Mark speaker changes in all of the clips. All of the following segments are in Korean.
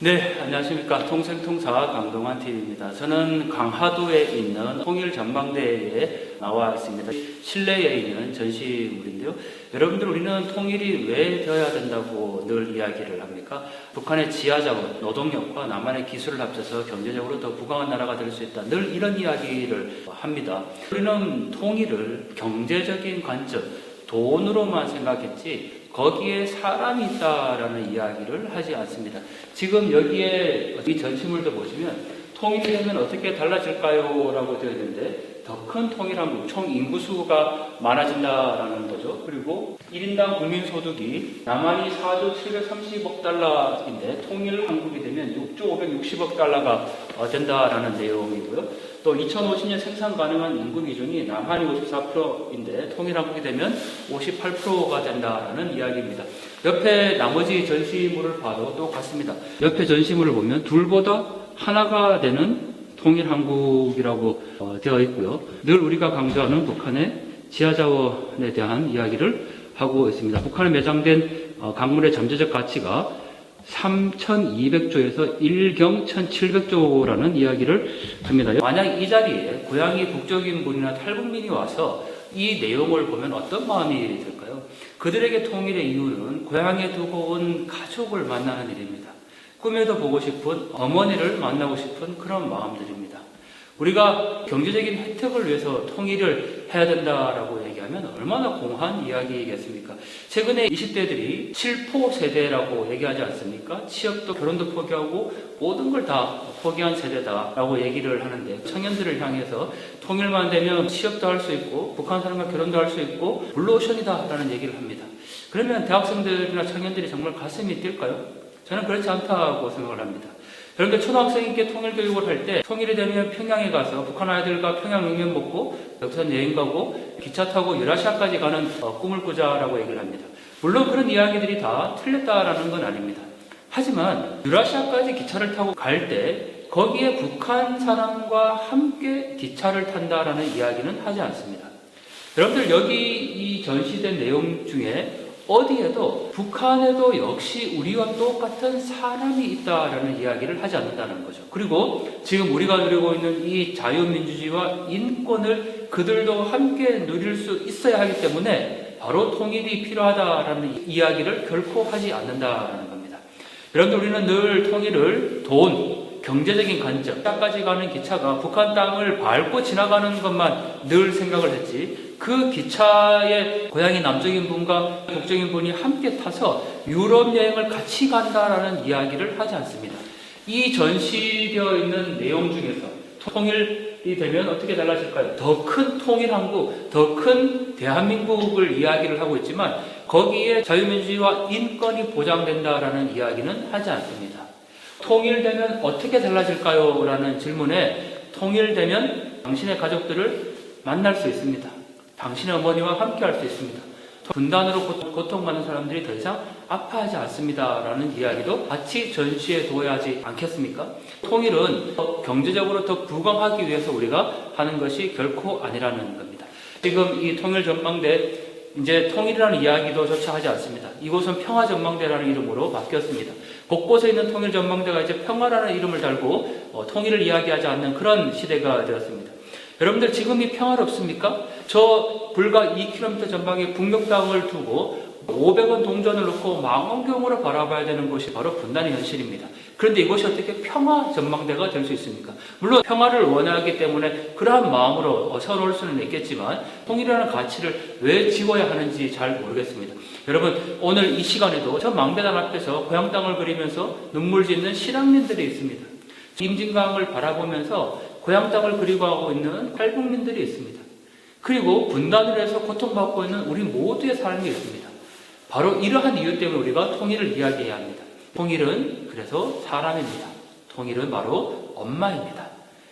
Speaker 1: 네, 안녕하십니까. 통생통사 강동환 TV입니다. 저는 강화도에 있는 통일전망대에 나와 있습니다. 실내에 있는 전시물인데요. 여러분들, 우리는 통일이 왜 되어야 된다고 늘 이야기를 합니까? 북한의 지하자원, 노동력과 남한의 기술을 합쳐서 경제적으로 더 부강한 나라가 될 수 있다. 늘 이런 이야기를 합니다. 우리는 통일을 경제적인 관점, 돈으로만 생각했지 거기에 사람이 있다라는 이야기를 하지 않습니다. 지금 여기에 이 전시물도 보시면 통일이 되면 어떻게 달라질까요? 라고 되어 있는데 더 큰 통일한국, 총 인구수가 많아진다라는 거죠. 그리고 1인당 국민소득이 남한이 4조 730억 달러인데 통일 한국이 되면 6조 560억 달러가 된다라는 내용이고요. 또 2050년 생산 가능한 인구 기준이 남한이 54%인데 통일 한국이 되면 58%가 된다라는 이야기입니다. 옆에 나머지 전시물을 봐도 똑같습니다. 옆에 전시물을 보면 둘보다 하나가 되는 통일 한국이라고 되어 있고요. 늘 우리가 강조하는 북한의 지하자원에 대한 이야기를 하고 있습니다. 북한에 매장된 강물의 잠재적 가치가 3,200조에서 1경 1,700조라는 이야기를 합니다. 만약 이 자리에 고향이 북쪽인분이나 탈북민이 와서 이 내용을 보면 어떤 마음이 들까요? 그들에게 통일의 이유는 고향에 두고 온 가족을 만나는 일입니다. 꿈에도 보고 싶은 어머니를 만나고 싶은 그런 마음들입니다. 우리가 경제적인 혜택을 위해서 통일을 해야 된다라고 얘기하면 얼마나 공한 이야기겠습니까? 최근에 20대들이 7포 세대라고 얘기하지 않습니까? 취업도 결혼도 포기하고 모든 걸 다 포기한 세대다라고 얘기를 하는데 청년들을 향해서 통일만 되면 취업도 할 수 있고 북한 사람과 결혼도 할 수 있고 블루오션이다라는 얘기를 합니다. 그러면 대학생들이나 청년들이 정말 가슴이 뛸까요? 저는 그렇지 않다고 생각을 합니다. 여러분들 초등학생에게 통일 교육을 할 때 통일이 되면 평양에 가서 북한 아이들과 평양냉면 먹고 역산 여행 가고 기차 타고 유라시아까지 가는 꿈을 꾸자라고 얘기를 합니다. 물론 그런 이야기들이 다 틀렸다라는 건 아닙니다. 하지만 유라시아까지 기차를 타고 갈 때 거기에 북한 사람과 함께 기차를 탄다라는 이야기는 하지 않습니다. 여러분들 여기 이 전시된 내용 중에 어디에도 북한에도 역시 우리와 똑같은 사람이 있다라는 이야기를 하지 않는다는 거죠. 그리고 지금 우리가 누리고 있는 이 자유민주주의와 인권을 그들도 함께 누릴 수 있어야 하기 때문에 바로 통일이 필요하다라는 이야기를 결코 하지 않는다는 겁니다. 여러분들, 우리는 늘 통일을 돈, 경제적인 관점, 땅까지 가는 기차가 북한 땅을 밟고 지나가는 것만 늘 생각을 했지 그 기차에 고향이 남쪽인 분과 북쪽인 분이 함께 타서 유럽 여행을 같이 간다라는 이야기를 하지 않습니다. 이 전시되어 있는 내용 중에서 통일이 되면 어떻게 달라질까요? 더 큰 통일한국, 더 큰 대한민국을 이야기를 하고 있지만 거기에 자유민주주의와 인권이 보장된다라는 이야기는 하지 않습니다. 통일되면 어떻게 달라질까요? 라는 질문에 통일되면 당신의 가족들을 만날 수 있습니다. 당신의 어머니와 함께 할 수 있습니다. 분단으로 고통받는 사람들이 더 이상 아파하지 않습니다. 라는 이야기도 같이 전시해 둬야 하지 않겠습니까? 통일은 경제적으로 더 부강하기 위해서 우리가 하는 것이 결코 아니라는 겁니다. 지금 이 통일전망대 이제 통일이라는 이야기도 조차 하지 않습니다. 이곳은 평화전망대라는 이름으로 바뀌었습니다. 곳곳에 있는 통일전망대가 이제 평화라는 이름을 달고 통일을 이야기하지 않는 그런 시대가 되었습니다. 여러분들, 지금이 평화롭습니까? 저 불과 2km 전방에 북녘땅을 두고 500원 동전을 놓고 망원경으로 바라봐야 되는 곳이 바로 분단의 현실입니다. 그런데 이곳이 어떻게 평화 전망대가 될 수 있습니까? 물론 평화를 원하기 때문에 그러한 마음으로 서놓을 수는 있겠지만 통일이라는 가치를 왜 지워야 하는지 잘 모르겠습니다. 여러분, 오늘 이 시간에도 저 망대단 앞에서 고향 땅을 그리면서 눈물 짓는 실향민들이 있습니다. 임진강을 바라보면서 고향 땅을 그리워하고 있는 탈북민들이 있습니다. 그리고 분단을 해서 고통받고 있는 우리 모두의 삶이 있습니다. 바로 이러한 이유 때문에 우리가 통일을 이야기해야 합니다. 통일은 그래서 사람입니다. 통일은 바로 엄마입니다.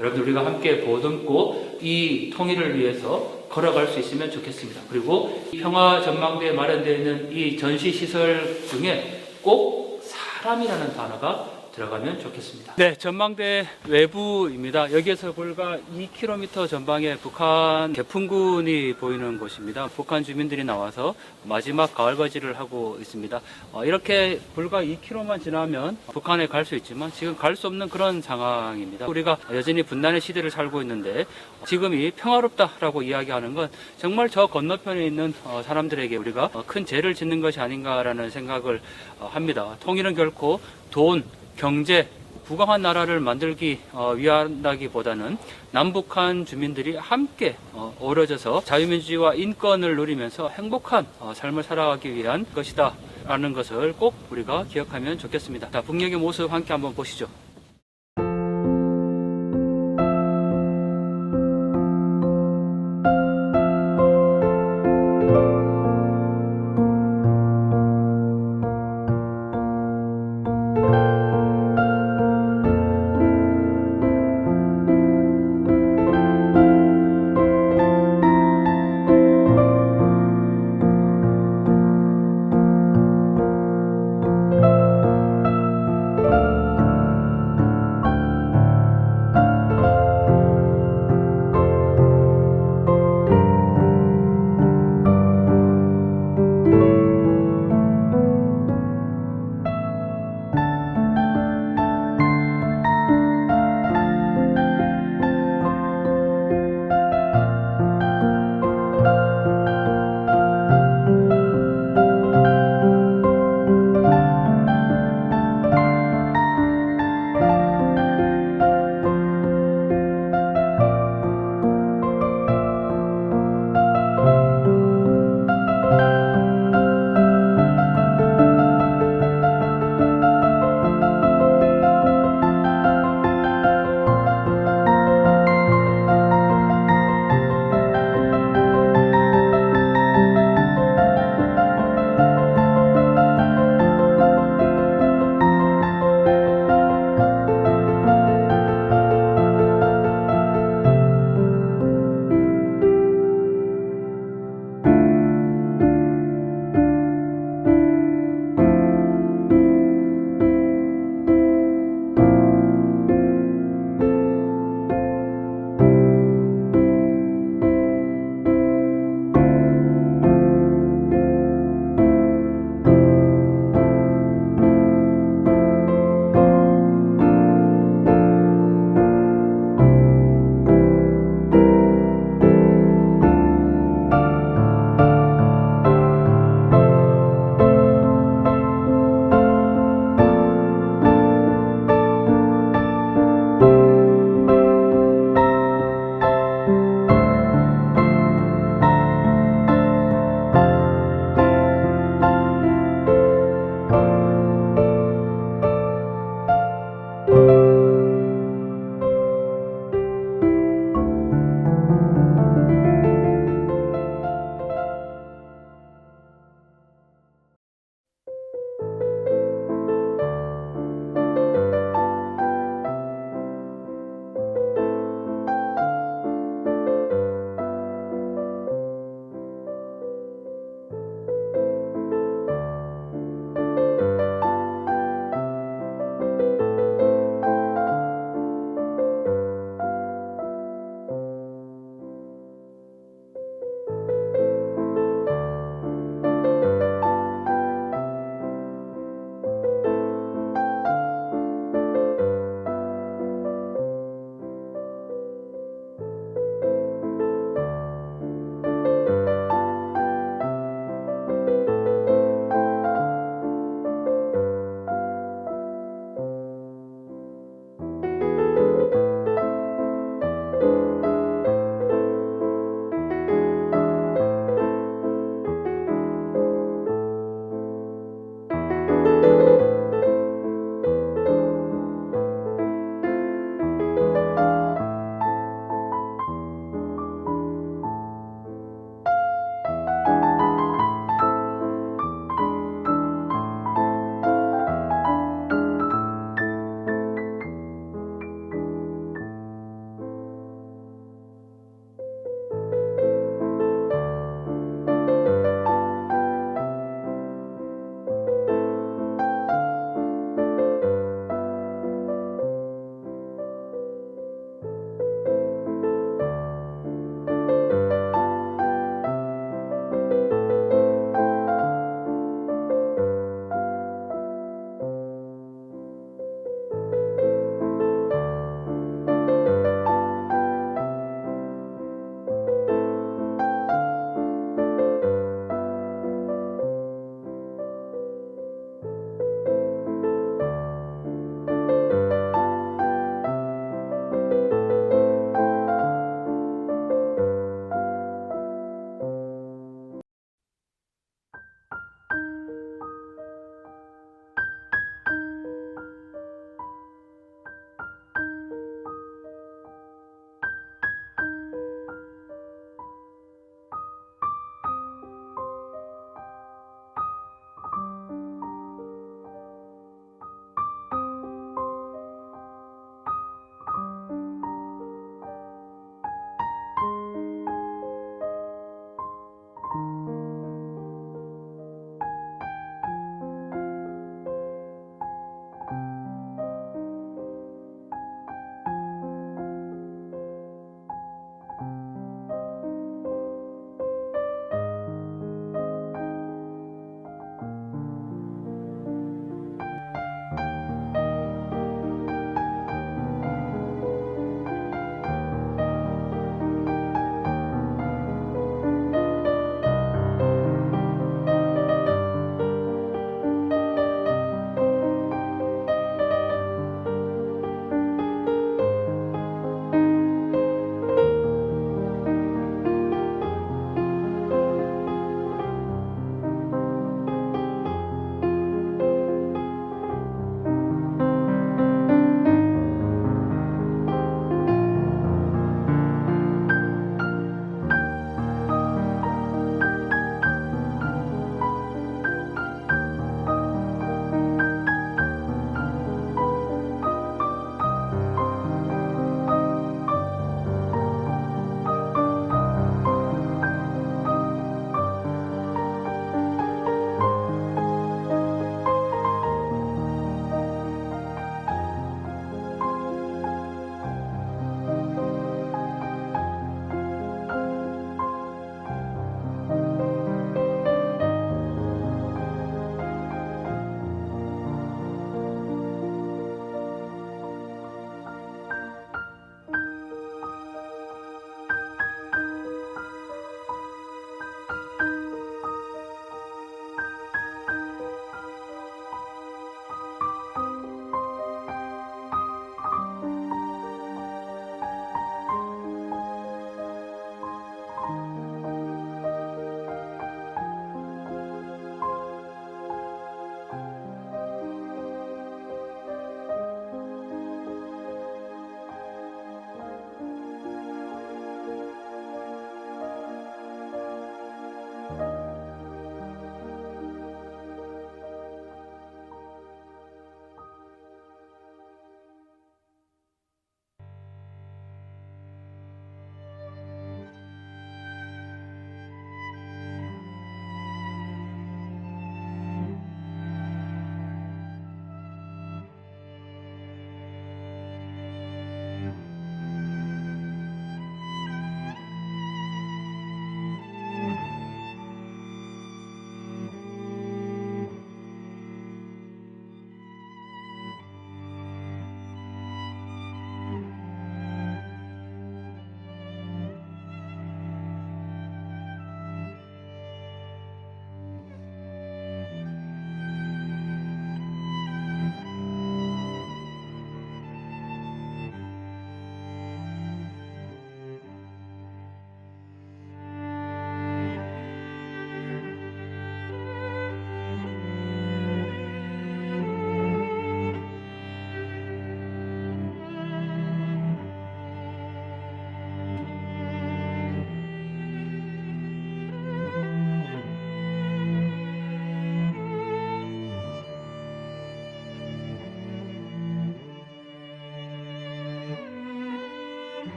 Speaker 1: 여러분들, 우리가 함께 보듬고 이 통일을 위해서 걸어갈 수 있으면 좋겠습니다. 그리고 평화전망대에 마련되어 있는 이 전시시설 중에 꼭 사람이라는 단어가 들어가면 좋겠습니다. 네, 전망대 외부입니다. 여기에서 불과 2km 전방에 북한 개풍군이 보이는 곳입니다. 북한 주민들이 나와서 마지막 가을바지를 하고 있습니다. 이렇게 불과 2km만 지나면 북한에 갈 수 있지만 지금 갈 수 없는 그런 상황입니다. 우리가 여전히 분단의 시대를 살고 있는데 지금이 평화롭다라고 이야기하는 건 정말 저 건너편에 있는 사람들에게 우리가 큰 죄를 짓는 것이 아닌가라는 생각을 합니다. 통일은 결코 돈, 경제, 부강한 나라를 만들기 위한다기보다는 남북한 주민들이 함께 어우러져서 자유민주주의와 인권을 누리면서 행복한 삶을 살아가기 위한 것이다 라는 것을 꼭 우리가 기억하면 좋겠습니다. 자, 북녘의 모습 함께 한번 보시죠.